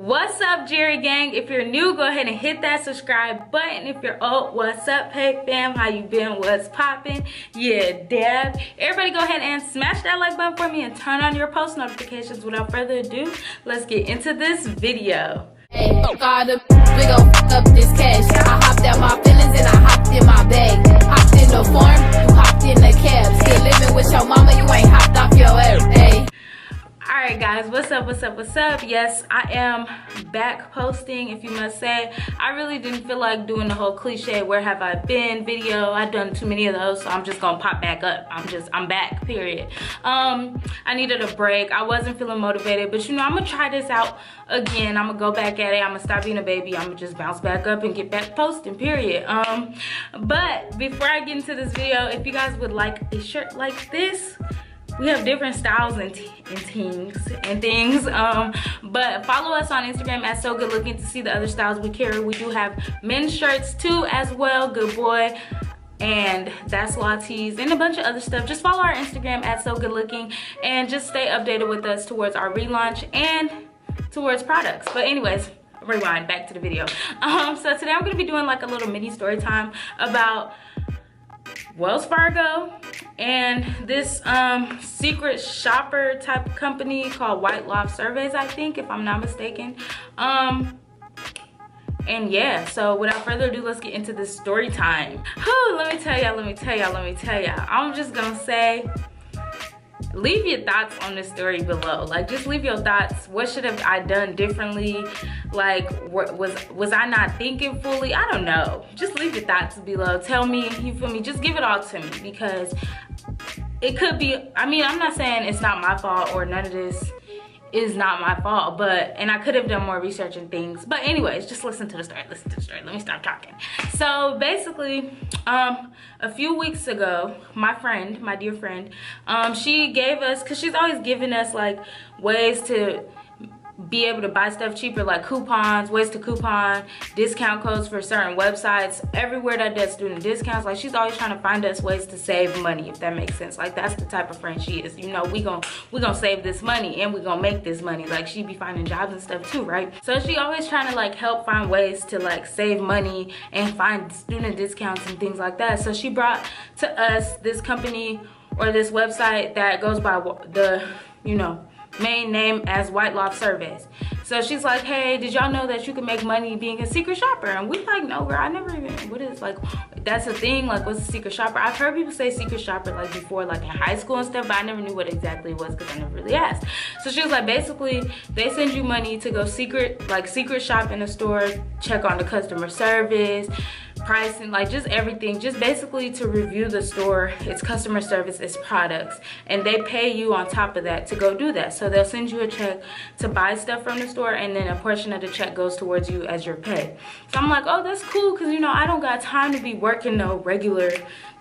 What's up, Jerry gang? If you're new, go ahead and hit that subscribe button. If you're old, what's up? Hey fam, how you been? What's poppin'? Yeah, dab. Everybody go ahead and smash that like button for me and turn on your post notifications. Without further ado, let's get into this video. Hey, God, we gon' fuck up this cash. I hopped out my feelings and I hopped in my bag. Hopped in the farm, you hopped in the cab. Still living with your mama, you ain't hopped off your ass. Hey. Alright guys, what's up? Yes, I am back posting, if you must say. I really didn't feel like doing the whole cliche where have I been video. I've done too many of those, so I'm just gonna pop back up. I'm back, period. I needed a break. I wasn't feeling motivated, but you know, I'm gonna try this out again. I'm gonna go back at it. I'm gonna stop being a baby. I'm gonna just bounce back up and get back posting, period. But before I get into this video, if you guys would like a shirt like this, we have different styles and things. But follow us on Instagram at So Good Looking to see the other styles we carry. We do have men's shirts too as well, good boy, and that's law tees and a bunch of other stuff. Just follow our Instagram at So Good Looking and just stay updated with us towards our relaunch and towards products. But anyways, rewind back to the video. So today I'm gonna be doing like a little mini story time about Wells Fargo and this secret shopper type company called WhiteLoftSurveys, I think, if I'm not mistaken. And yeah, so without further ado, let's get into this story time. Let me tell y'all. I'm just gonna say, leave your thoughts on this story below. Like, just leave your thoughts. What should have I done differently? Like, was I not thinking fully? I don't know. Just leave your thoughts below. Tell me, you feel me? Just give it all to me, because it could be, I mean, I'm not saying it's not my fault or none of this is not my fault, but, and I could have done more research and things. But anyways, just listen to the story. Let me stop talking. So basically, a few weeks ago, my dear friend, she gave us, because she's always giving us like ways to be able to buy stuff cheaper, like coupons, ways to coupon, discount codes for certain websites, everywhere that does student discounts. Like, she's always trying to find us ways to save money, if that makes sense. Like, that's the type of friend she is. You know, we gonna save this money and we gonna make this money. Like, she be finding jobs and stuff too, right? So she always trying to like help find ways to like save money and find student discounts and things like that. So she brought to us this company or this website that goes by the, you know, main name as WhiteLoftSurveys. So she's like, hey, did y'all know that you can make money being a secret shopper? And we like, no girl, I never even, what is, like, that's a thing? Like, what's a secret shopper? I've heard people say secret shopper like before, like in high school and stuff, but I never knew what exactly it was because I never really asked. So she was like, basically they send you money to go secret shop in a store, check on the customer service, pricing, like just everything, just basically to review the store, its customer service, its products, and they pay you on top of that to go do that. So they'll send you a check to buy stuff from the store, and then a portion of the check goes towards you as your pay. So I'm like, oh, that's cool, because you know, I don't got time to be working no regular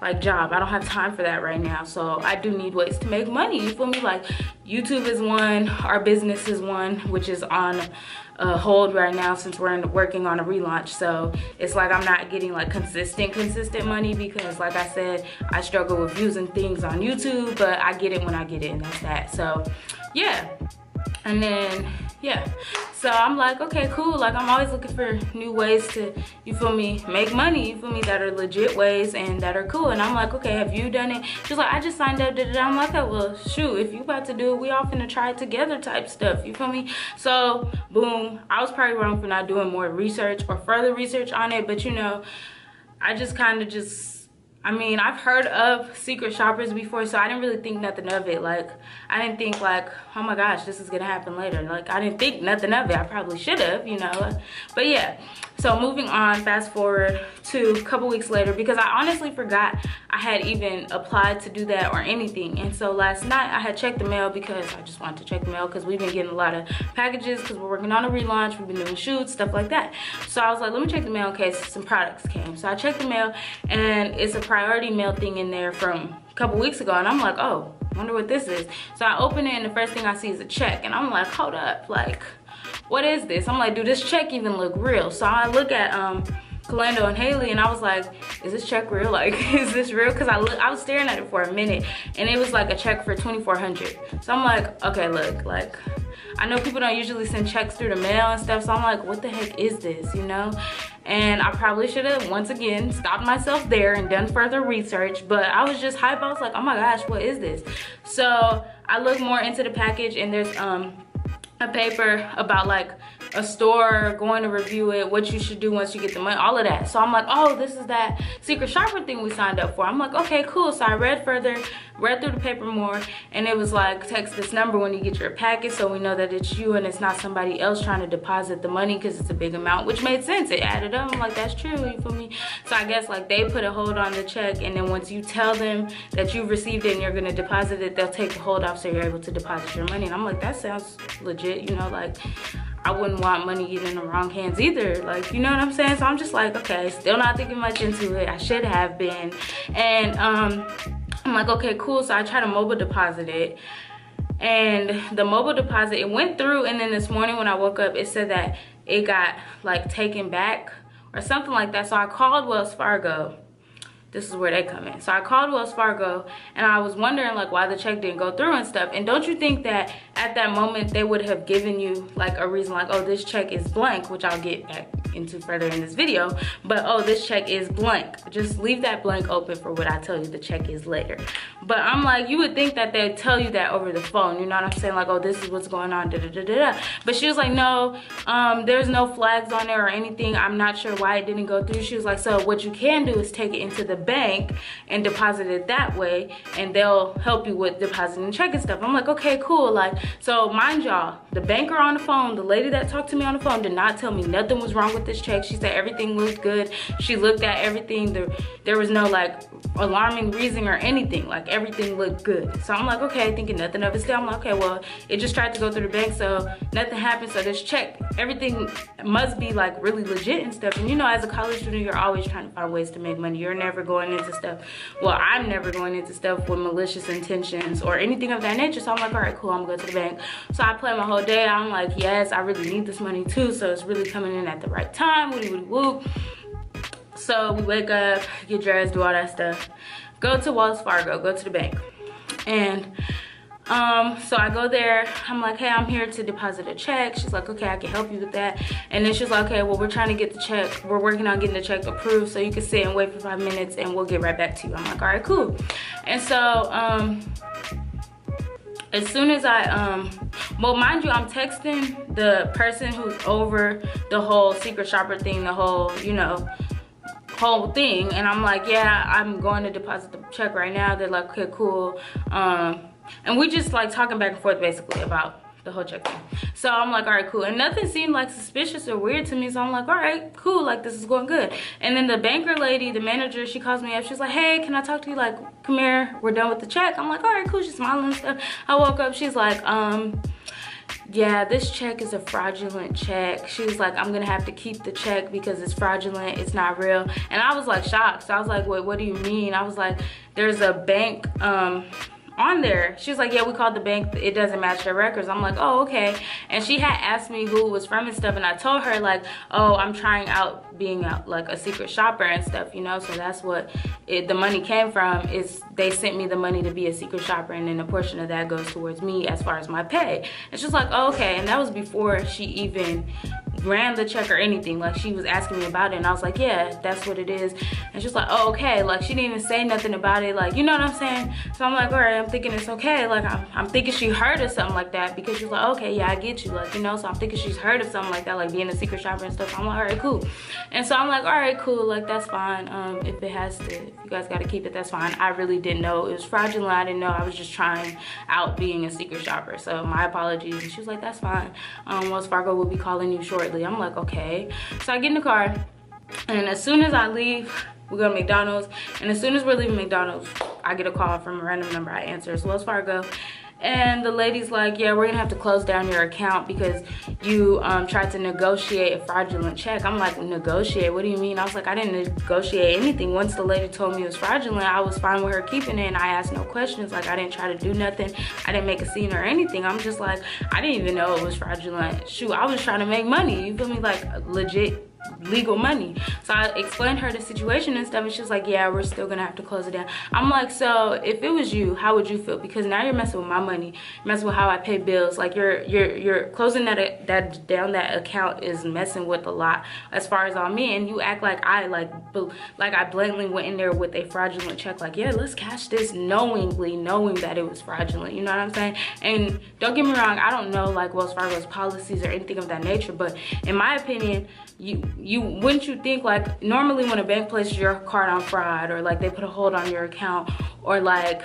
like job. I don't have time for that right now, so I do need ways to make money, you feel me? Like, YouTube is one, our business is one, which is on hold right now since we're working on a relaunch. So it's like I'm not getting like consistent money, because like I said, I struggle with views and things on YouTube, but I get it when I get it, and that's that. So yeah, and then yeah, so I'm like, okay, cool. Like, I'm always looking for new ways to, you feel me, make money, you feel me, that are legit ways and that are cool. And I'm like, okay, have you done it? She's like, I just signed up, did it. I'm like, oh, well, shoot, if you about to do it, we all finna try it together type stuff, you feel me? So boom, I was probably wrong for not doing more research or further research on it, but you know, I just kind of I mean, I've heard of secret shoppers before, so I didn't really think nothing of it. Like, I didn't think like, oh my gosh, this is gonna happen later. Like, I didn't think nothing of it. I probably should have, you know. But yeah, so moving on, fast forward to a couple weeks later, because I honestly forgot I had even applied to do that or anything. And so last night I had checked the mail, because I just wanted to check the mail, because we've been getting a lot of packages because we're working on a relaunch, we've been doing shoots, stuff like that. So I was like, let me check the mail in case some products came. So I checked the mail, and it's a priority mail thing in there from a couple weeks ago, and I'm like, oh, wonder what this is. So I open it, and the first thing I see is a check, and I'm like, hold up, like, what is this? I'm like, do this check even look real? So I look at Kalando and Haley, and I was like, is this check real? Like, is this real? Because I was staring at it for a minute, and it was like a check for $2,400. So I'm like, okay, look, like, I know people don't usually send checks through the mail and stuff, so I'm like, what the heck is this, you know? And I probably should have, once again, stopped myself there and done further research, but I was just hyped. I was like, oh my gosh, what is this? So I looked more into the package, and there's a paper about like a store, going to review it, what you should do once you get the money, all of that. So I'm like, oh, this is that secret shopper thing we signed up for. I'm like, okay, cool. So I read through the paper more, and it was like, text this number when you get your package so we know that it's you and it's not somebody else trying to deposit the money, because it's a big amount, which made sense. It added up. I'm like, that's true, you feel me? So I guess like they put a hold on the check, and then once you tell them that you've received it and you're gonna deposit it, they'll take the hold off so you're able to deposit your money. And I'm like, that sounds legit, you know, like I wouldn't want money getting in the wrong hands either, like, you know what I'm saying? So I'm just like, okay, still not thinking much into it. I should have been. And I'm like, okay, cool. So I tried to mobile deposit it, and the mobile deposit, it went through, and then this morning when I woke up, it said that it got like taken back or something like that. So I called Wells Fargo. This is where they come in. So I called Wells Fargo, and I was wondering like why the check didn't go through and stuff. And don't you think that at that moment they would have given you like a reason, like, oh, this check is blank, which I'll get back into further in this video, but oh, this check is blank. Just leave that blank open for what I tell you the check is later. But I'm like, you would think that they'd tell you that over the phone, you know what I'm saying? Like, oh, this is what's going on, da da da da da. But she was like, no, there's no flags on there or anything. I'm not sure why it didn't go through. She was like, so what you can do is take it into the bank and deposit it that way, and they'll help you with depositing check and stuff. I'm like, okay, cool. Like, so mind y'all, the banker on the phone, the lady that talked to me on the phone, did not tell me nothing was wrong with this check. She said everything looked good. She looked at everything. There was no like alarming reason or anything. Like everything looked good. So I'm like, okay, thinking nothing of it still. I'm like, okay, well, it just tried to go through the bank, so nothing happened. So this check, everything must be like really legit and stuff. And you know, as a college student, you're always trying to find ways to make money. You're never going into stuff, well, I'm never going into stuff with malicious intentions or anything of that nature. So I'm like, all right, cool, I'm going to the bank. So I play my whole day. I'm like, yes, I really need this money too, so it's really coming in at the right time. Woody woody whoop. So we wake up, get dressed, do all that stuff, go to Wells Fargo, go to the bank. And so I go there. I'm like, hey, I'm here to deposit a check. She's like, okay, I can help you with that. And then she's like, okay, well, we're trying to get the check, we're working on getting the check approved, so you can sit and wait for 5 minutes and we'll get right back to you. I'm like, all right, cool. And so as soon as I well, mind you, I'm texting the person who's over the whole secret shopper thing, the whole, you know, whole thing, and I'm like, yeah, I'm going to deposit the check right now. They're like, okay, cool. And we just like talking back and forth basically about the whole check thing. So I'm like, all right, cool. And nothing seemed like suspicious or weird to me. So I'm like, all right, cool. Like, this is going good. And then the banker lady, the manager, she calls me up. She's like, hey, can I talk to you? Like, come here. We're done with the check. I'm like, all right, cool. She's smiling and stuff. I woke up. She's like, yeah, this check is a fraudulent check. She was like, I'm gonna have to keep the check because it's fraudulent, it's not real. And I was like shocked. So I was like, wait, what do you mean? I was like, there's a bank on there. She was like, yeah, we called the bank, it doesn't match their records. I'm like, oh, okay. And she had asked me who it was from and stuff, and I told her like, oh, I'm trying out being like a secret shopper and stuff, you know. So that's what the money came from, is they sent me the money to be a secret shopper, and then a portion of that goes towards me as far as my pay. And she's like, oh, okay. And that was before she even ran the check or anything. Like, she was asking me about it, and I was like, yeah, that's what it is. And she's like, oh, okay. Like, she didn't even say nothing about it, like, you know what I'm saying? So I'm like, all right, I'm thinking it's okay. Like, I'm thinking she heard of something like that, because she's like, okay, yeah, I get you, like, you know. So I'm thinking she's heard of something like that, like being a secret shopper and stuff. So I'm like, all right, cool. And so I'm like, all right, cool, like, that's fine. If it has to, if you guys got to keep it, that's fine. I really didn't know it was fraudulent. I didn't know. I was just trying out being a secret shopper, so my apologies. And she was like, that's fine. Wells Fargo will be calling you shortly. I'm like, okay. So I get in the car, and as soon as I leave, we go to McDonald's, and as soon as we're leaving McDonald's, I get a call from a random number. I answer. It's Wells Fargo. And the lady's like, yeah, we're gonna have to close down your account because you tried to negotiate a fraudulent check. I'm like, negotiate? What do you mean? I was like, I didn't negotiate anything. Once the lady told me it was fraudulent, I was fine with her keeping it, and I asked no questions. Like, I didn't try to do nothing. I didn't make a scene or anything. I'm just like, I didn't even know it was fraudulent. Shoot, I was trying to make money. You feel me? Like, legit legal money. So I explained her the situation and stuff, and she's like, yeah, we're still gonna have to close it down. I'm like, so if it was you, how would you feel? Because now you're messing with my money, messing with how I pay bills. Like you're closing that down. That account is messing with a lot as far as on me, and you act like I blatantly went in there with a fraudulent check, like, yeah, let's cash this, knowing that it was fraudulent. You know what I'm saying? And don't get me wrong, I don't know like Wells Fargo's policies or anything of that nature, but in my opinion, you wouldn't you think, like, normally when a bank places your card on fraud, or like they put a hold on your account, or like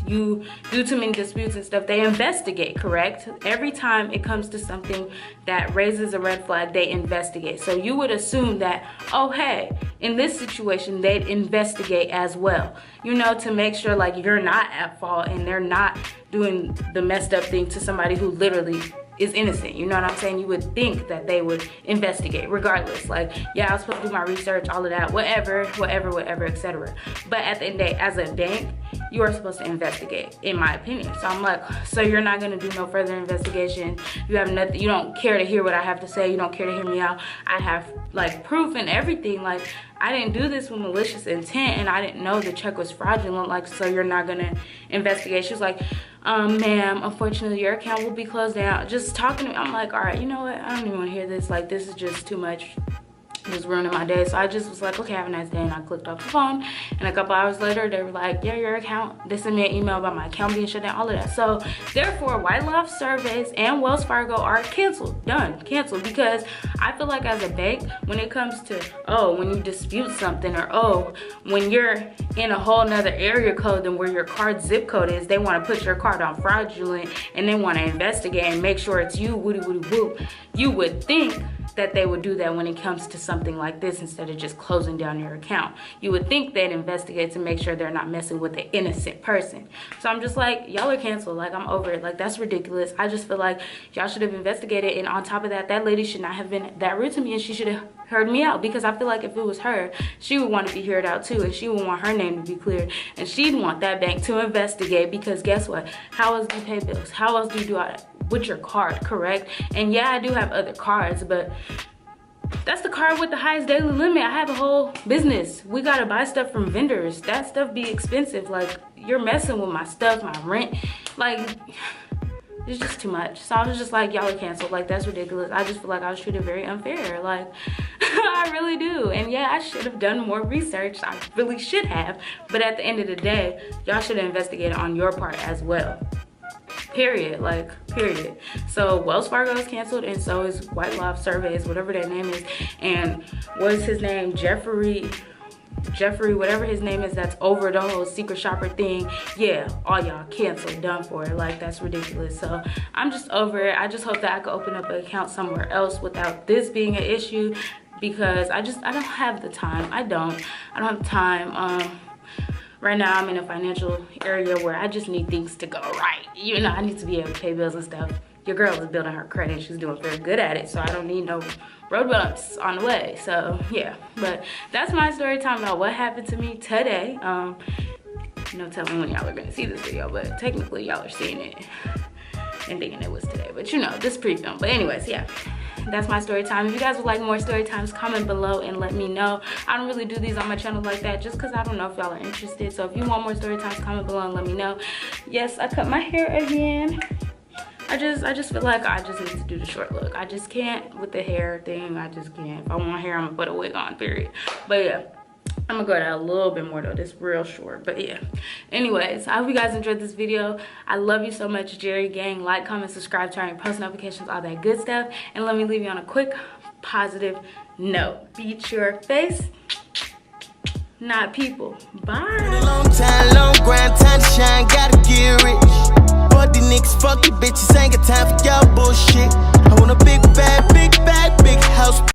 you do too many disputes and stuff, they investigate, correct? Every time it comes to something that raises a red flag, they investigate. So you would assume that, oh hey, in this situation they'd investigate as well, you know, to make sure like you're not at fault and they're not doing the messed up thing to somebody who literally is innocent. You know what I'm saying? You would think that they would investigate regardless. Like, yeah, I was supposed to do my research, all of that, whatever, etc. But at the end of the day, as a bank, you are supposed to investigate, in my opinion. So I'm like, so you're not gonna do no further investigation? You have nothing, you don't care to hear what I have to say, you don't care to hear me out? I have like proof and everything. Like, I didn't do this with malicious intent, and I didn't know the check was fraudulent. Like, so you're not gonna investigate? She was like, ma'am, unfortunately your account will be closed down. Just talking to me, I'm like, all right, you know what, I don't even want to hear this. Like, this is just too much. It was ruining my day. So I just was like, okay, have a nice day, and I clicked off the phone. And a couple hours later, they were like, yeah, your account, they sent me an email about my account being shut down, all of that. So therefore, White Loft Surveys and Wells Fargo are canceled, done, canceled. Because I feel like as a bank, when it comes to, oh, when you dispute something, or oh, when you're in a whole nother area code than where your card zip code is, they want to put your card on fraudulent, and they want to investigate and make sure it's you, woody woody woo. You would think that they would do that when it comes to something like this, instead of just closing down your account. You would think they'd investigate to make sure they're not messing with an innocent person. So I'm just like, y'all are canceled. Like, I'm over it. Like, that's ridiculous. I just feel like y'all should have investigated, and on top of that, that lady should not have been that rude to me, and she should have heard me out, because I feel like if it was her, she would want to be heard out too, and she would want her name to be cleared, and she'd want that bank to investigate, because guess what? How else do you pay bills? How else do you do all that? With your card, correct? And yeah, I do have other cards, but that's the card with the highest daily limit. I have a whole business. We gotta buy stuff from vendors. That stuff be expensive. Like, you're messing with my stuff, my rent. Like, it's just too much. So I was just like, y'all are canceled. Like, that's ridiculous. I just feel like I was treated very unfair. Like, I really do. And yeah, I should have done more research. I really should have. But at the end of the day, y'all should have investigated on your part as well. Period. Like, period. So Wells Fargo is canceled, and so is White Loft Surveys, whatever their name is. And what's his name? Jeffrey, whatever his name is, that's over the whole secret shopper thing. Yeah, all y'all canceled, done for. Like, that's ridiculous. So I'm just over it. I just hope that I could open up an account somewhere else without this being an issue, because I don't have the time. I don't have time. Right now, I'm in a financial area where I just need things to go right. You know, I need to be able to pay bills and stuff. Your girl is building her credit. She's doing very good at it, so I don't need no road bumps on the way. So, yeah. But that's my story time about what happened to me today. No telling when y'all are going to see this video, but technically, y'all are seeing it and thinking it was today. But, you know, this pre-film. But anyways, yeah. That's my story time. If you guys would like more story times, comment below and let me know. I don't really do these on my channel like that, just because I don't know if y'all are interested. So if you want more story times, comment below and let me know. Yes, I cut my hair again. I just feel like I just need to do the short look. I just can't with the hair thing. I just can't. If I want hair, I'm gonna put a wig on, period. But yeah, I'm gonna go down a little bit more though. This real short, but yeah. Anyways, I hope you guys enjoyed this video. I love you so much, Jerry gang. Like, comment, subscribe, turn on your post notifications, all that good stuff. And let me leave you on a quick positive note. Beat your face, not people. Bye. Long time, long grind, time to shine, gotta get rich. But the niggas fuck you bitches, ain't got time for y'all